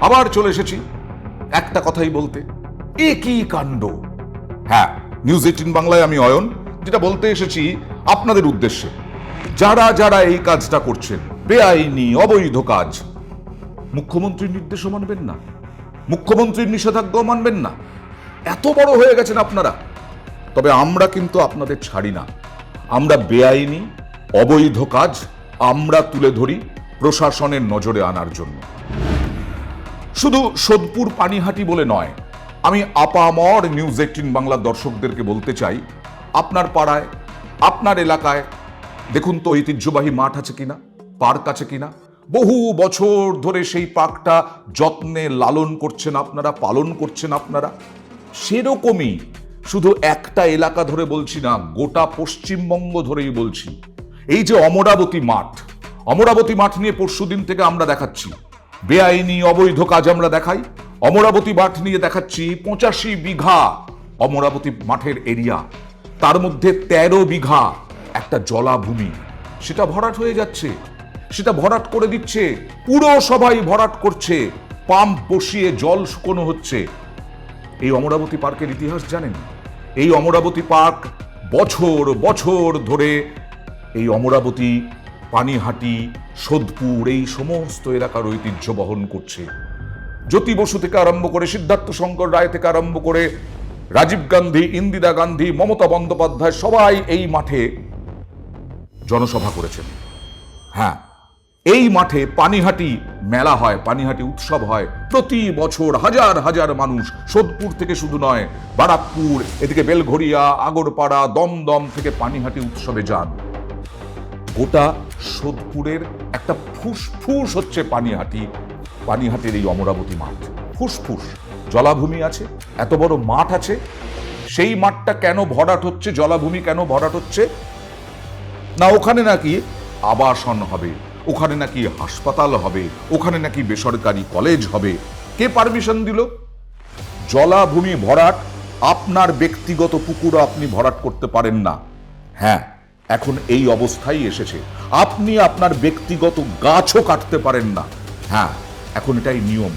আবার চলে এসেছি একটা কথাই বলতে, একই কাণ্ড। হ্যাঁ, নিউজ 18 বাংলায় আমি অয়ন, যেটা বলতে এসেছি আপনাদের উদ্দেশ্যে, যারা যারা এই কাজটা করছেন, বেআইনি অবৈধ কাজ, মুখ্যমন্ত্রীর নির্দেশও মানবেন না, মুখ্যমন্ত্রীর নিষেধাজ্ঞাও মানবেন না। এত বড় হয়ে গেছেন আপনারা। তবে আমরা কিন্তু আপনাদের ছাড়ি না। আমরা বেআইনি অবৈধ কাজ আমরা তুলে ধরি প্রশাসনের নজরে আনার জন্য। শুধু সোদপুর পানিহাটি বলে নয়, আমি আপামর নিউজ 18 বাংলার দর্শকদেরকে বলতে চাই, আপনার পাড়ায়, আপনার এলাকায় দেখুন তো ঐতিহ্যবাহী মাঠ আছে কিনা, পার্ক আছে কিনা। বহু বছর ধরে সেই পার্কটা যত্নে লালন করছেন আপনারা, পালন করছেন আপনারা। সেরকমই শুধু একটা এলাকা ধরে বলছি না, গোটা পশ্চিমবঙ্গ ধরেই বলছি। এই যে অমরাবতী মাঠ নিয়ে পরশুদিন থেকে আমরা দেখাচ্ছি বেআইনি অবৈধ কাজ আমরা দেখাই। অমরাবতী মাঠ নিয়ে দেখাচ্ছি 85 বিঘা অমরাবতী মাঠের এরিয়া, তার মধ্যে 13 বিঘা একটা জলাভূমি, সেটা ভরাট হয়ে যাচ্ছে, সেটা ভরাট করে দিচ্ছে, পুরসভাই ভরাট করছে, পাম্প বসিয়ে জল শুকনো হচ্ছে। এই অমরাবতী পার্কের ইতিহাস জানেন? এই অমরাবতী পার্ক বছর বছর ধরে এই অমরাবতী, পানিহাটি, সোদপুর এই সমস্ত এলাকার ঐতিহ্য বহন করছে। জ্যোতি বসু থেকে আরম্ভ করে, সিদ্ধার্থ শঙ্কর রায় থেকে আরম্ভ করে, রাজীব গান্ধী, ইন্দিরা গান্ধী, মমতা বন্দ্যোপাধ্যায় সবাই এই মাঠে জনসভা করেছেন। হ্যাঁ, এই মাঠে পানিহাটি মেলা হয়, পানিহাটি উৎসব হয় প্রতি বছর। হাজার হাজার মানুষ সোদপুর থেকে শুধু নয়, বারাকপুর, এদিকে বেলঘরিয়া, আগরপাড়া, দমদম থেকে পানিহাটি উৎসবে যান। গোটা সোদপুরের একটা ফুসফুস হচ্ছে পানিহাটির এই অমরাবতী মাঠ। ফুসফুস, জলাভূমি আছে, এত বড় মাঠ আছে, সেই মাঠটা কেন ভরাট হচ্ছে? জলাভূমি কেন ভরাট হচ্ছে? না ওখানে নাকি আবাসন হবে, ওখানে নাকি হাসপাতাল হবে, ওখানে নাকি বেসরকারি কলেজ হবে। কে পারমিশন দিল? জলাভূমি ভরাট, আপনার ব্যক্তিগত পুকুরও আপনি ভরাট করতে পারেন না। হ্যাঁ, এখন এই অবস্থায় এসেছে, আপনি আপনার ব্যক্তিগত গাছও কাটতে পারেন না। হ্যাঁ, এখন এটাই নিয়ম।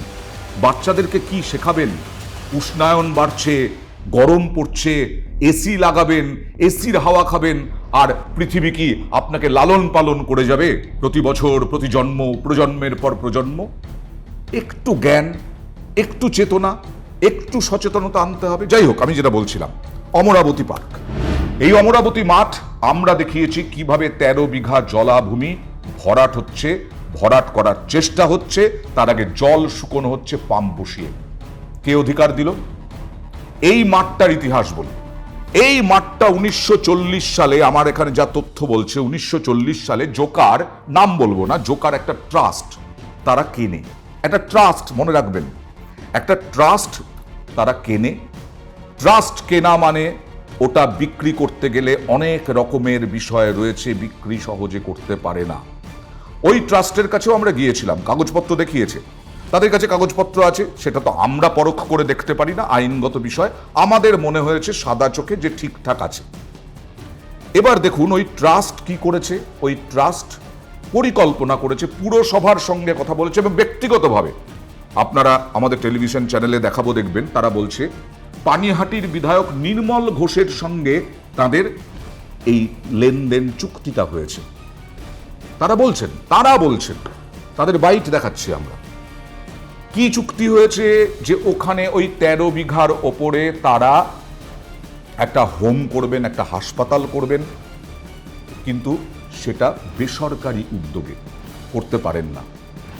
বাচ্চাদেরকে কি শেখাবেন? উষ্ণায়ন বাড়ছে, গরম পড়ছে, এসি লাগাবেন, এসির হাওয়া খাবেন, আর পৃথিবী কি আপনাকে লালন পালন করে যাবে প্রতি বছর, প্রতি জন্ম, প্রজন্মের পর প্রজন্ম? একটু জ্ঞান, একটু চেতনা, একটু সচেতনতা আনতে হবে। যাই হোক, আমি যেটা বলছিলাম, অমরাবতী পার্ক, এই অমরাবতী মাঠ আমরা দেখিয়েছি কিভাবে 13 বিঘা জলাভূমি ভরাট হচ্ছে, ভরাট করার চেষ্টা হচ্ছে, তার আগে জল শুকনো হচ্ছে পাম্প বসিয়ে। কে অধিকার দিল? এই মাঠটার ইতিহাস বলি। এই মাঠটা 1940 সালে, আমার এখানে যা তথ্য বলছে, 1940 সালে জোকার, নাম বলবো না, জোকার একটা ট্রাস্ট তারা কেনে। একটা ট্রাস্ট, মনে রাখবেন, একটা ট্রাস্ট তারা কেনে। ট্রাস্ট কেনা মানে ওটা বিক্রি করতে গেলে অনেক রকমের বিষয় রয়েছে, বিক্রি সহজে করতে পারে না। ওই ট্রাস্টের কাছেও আমরা গিয়েছিলাম, কাগজপত্র দেখিয়েছে, তাদের কাছে কাগজপত্র আছে, সেটা তো আমরা পরোক্ষ করে দেখতে পারি না, আইনগত বিষয়। আমাদের মনে হয়েছে সাদা চোখে যে ঠিকঠাক আছে। এবার দেখুন ওই ট্রাস্ট কি করেছে। ওই ট্রাস্ট পরিকল্পনা করেছে, পুরসভার সঙ্গে কথা বলেছে, এবং ব্যক্তিগতভাবে আপনারা আমাদের টেলিভিশন চ্যানেলে দেখাবো, দেখবেন তারা বলছে পানিহাটির বিধায়ক নির্মল ঘোষের সঙ্গে তাদের এই লেনদেন চুক্তিটা হয়েছে। তারা বলছেন তাদের বাইট দেখাচ্ছি আমরা। কি চুক্তি হয়েছে? যে ওখানে ওই 13 বিঘার ওপরে তারা একটা হোম করবেন, একটা হাসপাতাল করবেন, কিন্তু সেটা বেসরকারি উদ্যোগে করতে পারেন না।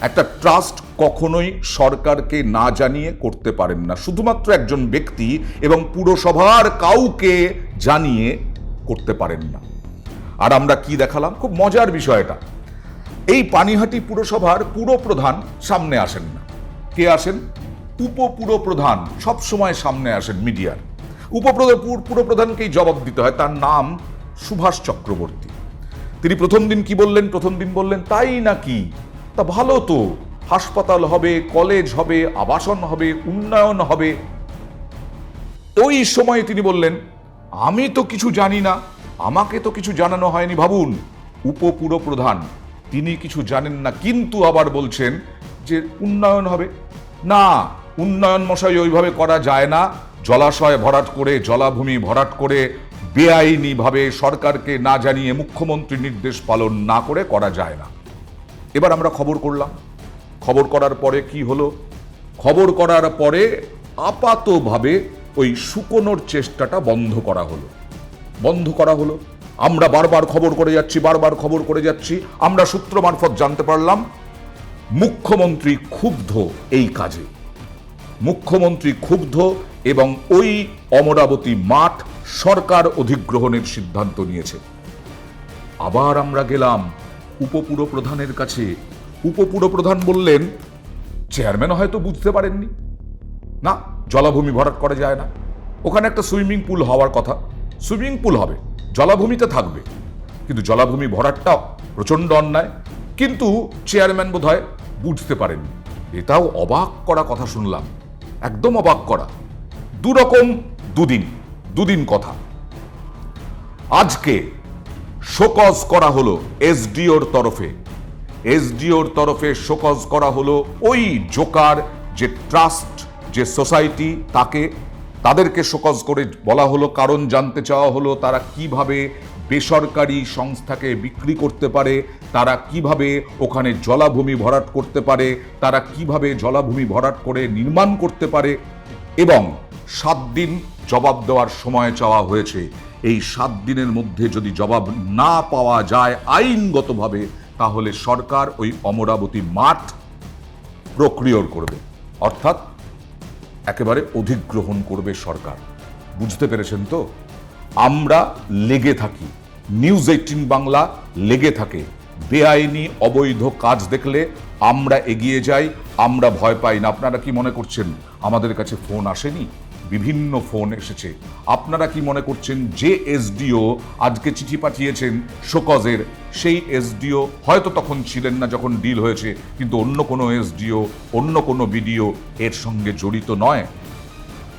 একটা ট্রাস্ট কখনোই সরকারকে না জানিয়ে করতে পারেন না, শুধুমাত্র একজন ব্যক্তি এবং পুরসভার কাউকে জানিয়ে করতে পারেন না। আর আমরা কি দেখালাম, খুব মজার বিষয়টা, এই পানিহাটি পুরসভার পুরপ্রধান সামনে আসেন না। কে আসেন? উপপুরপ্রধান সব সময় সামনে আসেন মিডিয়ার। পুরপ্রধানকেই জবাব দিতে হয়। তার নাম সুভাষ চক্রবর্তী। তিনি প্রথম দিন কি বললেন? প্রথম দিন বললেন তাই নাকি, তা ভালো তো, হাসপাতাল হবে, কলেজ হবে, আবাসন হবে, উন্নয়ন হবে। ওই সময় তিনি বললেন আমি তো কিছু জানি না, আমাকে তো কিছু জানানো হয়নি। ভাবুন, উপপুরপ্রধান তিনি কিছু জানেন না, কিন্তু আবার বলছেন যে উন্নয়ন হবে। না, উন্নয়ন মশাই ওইভাবে করা যায় না। জলাশয় ভরাট করে, জলাভূমি ভরাট করে, বেআইনিভাবে সরকারকে না জানিয়ে মুখ্যমন্ত্রীর নির্দেশ পালন না করে করা যায় না। এবার আমরা খবর করলাম। খবর করার পরে কি হলো? খবর করার পরে আপাতভাবে ওই শুকোনোর চেষ্টাটা বন্ধ করা হলো। আমরা বারবার খবর করে যাচ্ছি। আমরা সূত্র মারফত জানতে পারলাম মুখ্যমন্ত্রী ক্ষুব্ধ এই কাজে। মুখ্যমন্ত্রী ক্ষুব্ধ এবং ওই অমরাবতী মাঠ সরকার অধিগ্রহণের সিদ্ধান্ত নিয়েছে। আবার আমরা গেলাম উপপুরপ্রধানের কাছে। উপপুরপ্রধান বললেন, চেয়ারম্যান হয়তো বুঝতে পারেননি, না, জলাভূমি ভরাট করা যায় না। ওখানে একটা সুইমিং পুল হওয়ার কথা, সুইমিং পুল হবে, জলাভূমিতে থাকবে, কিন্তু জলাভূমি ভরাটটা প্রচন্ড অন্যায়। কিন্তু চেয়ারম্যান বোধহয় বুঝতে পারেননি। এটাও অবাক করা কথা শুনলাম, একদম অবাক করা। দুরকম দুদিন কথা। আজকে শোকজ করা হলো এসডিওর তরফে শোকজ করা হলো ওই জোকার যে ট্রাস্ট, যে সোসাইটি, তাদেরকে শোকজ করে বলা হলো, কারণ জানতে চাওয়া হলো তারা কিভাবে বেসরকারি সংস্থাকে বিক্রি করতে পারে, তারা কিভাবে ওখানে জলাভূমি ভরাট করতে পারে, তারা কিভাবে জলাভূমি ভরাট করে নির্মাণ করতে পারে, এবং 7 দিন জবাব দেওয়ার সময় চাওয়া হয়েছে। এই 7 দিনের মধ্যে যদি জবাব না পাওয়া যায় আইনগতভাবে, তাহলে সরকার ওই অমরাবতী মাঠ প্রক্রিয়র করবে, অর্থাৎ একেবারে অধিগ্রহণ করবে সরকার। বুঝতে পেরেছেন তো? আমরা লেগে থাকি, নিউজ 18 বাংলা লেগে থাকে। বেআইনি অবৈধ কাজ দেখলে আমরা এগিয়ে যাই, আমরা ভয় পাই না। আপনারা কি মনে করছেন আমাদের কাছে ফোন আসেনি? বিভিন্ন ফোন এসেছে। আপনারা কি মনে করছেন যে এসডিও আজকে চিঠি পাঠিয়েছেন শোকজের, সেই এসডিও হয়তো তখন ছিলেন না যখন ডিল হয়েছে, কিন্তু অন্য কোনো এসডিও, অন্য কোনো বিডিও এর সঙ্গে জড়িত নয়?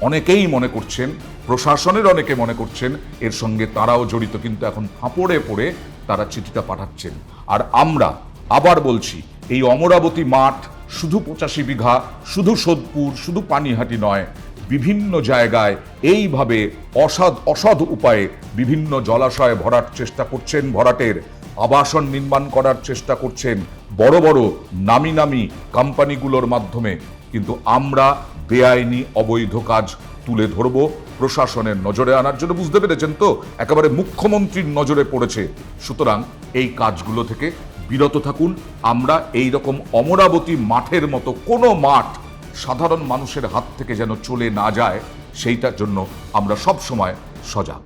অনেকেই মনে করছেন, প্রশাসনের অনেকে মনে করছেন এর সঙ্গে তারাও জড়িত, কিন্তু এখন ফাঁপড়ে পড়ে তারা চিঠিটা পাঠাচ্ছেন। আর আমরা আবার বলছি, এই অমরাবতী মাঠ শুধু 85 বিঘা, শুধু সোদপুর, শুধু পানিহাটি নয়, বিভিন্ন জায়গায় এইভাবে অসৎ উপায়ে বিভিন্ন জলাশয় ভরাট চেষ্টা করছেন, ভরাটের আবাসন নির্মাণ করার চেষ্টা করছেন বড় বড় নামি নামি কোম্পানিগুলোর মাধ্যমে। কিন্তু আমরা বেআইনি অবৈধ কাজ তুলে ধরব, প্রশাসনের নজরে আনার জন্য। বুঝতে পেরেছেন তো? একেবারে মুখ্যমন্ত্রীর নজরে পড়েছে। সুতরাং এই কাজগুলো থেকে বিরত থাকুন। আমরা এই রকম অমরাবতী মাঠের মতো কোনো মাঠ সাধারণ মানুষের হাত থেকে যেন চলে না যায়, সেইটার জন্য আমরা সব সময় সজাগ।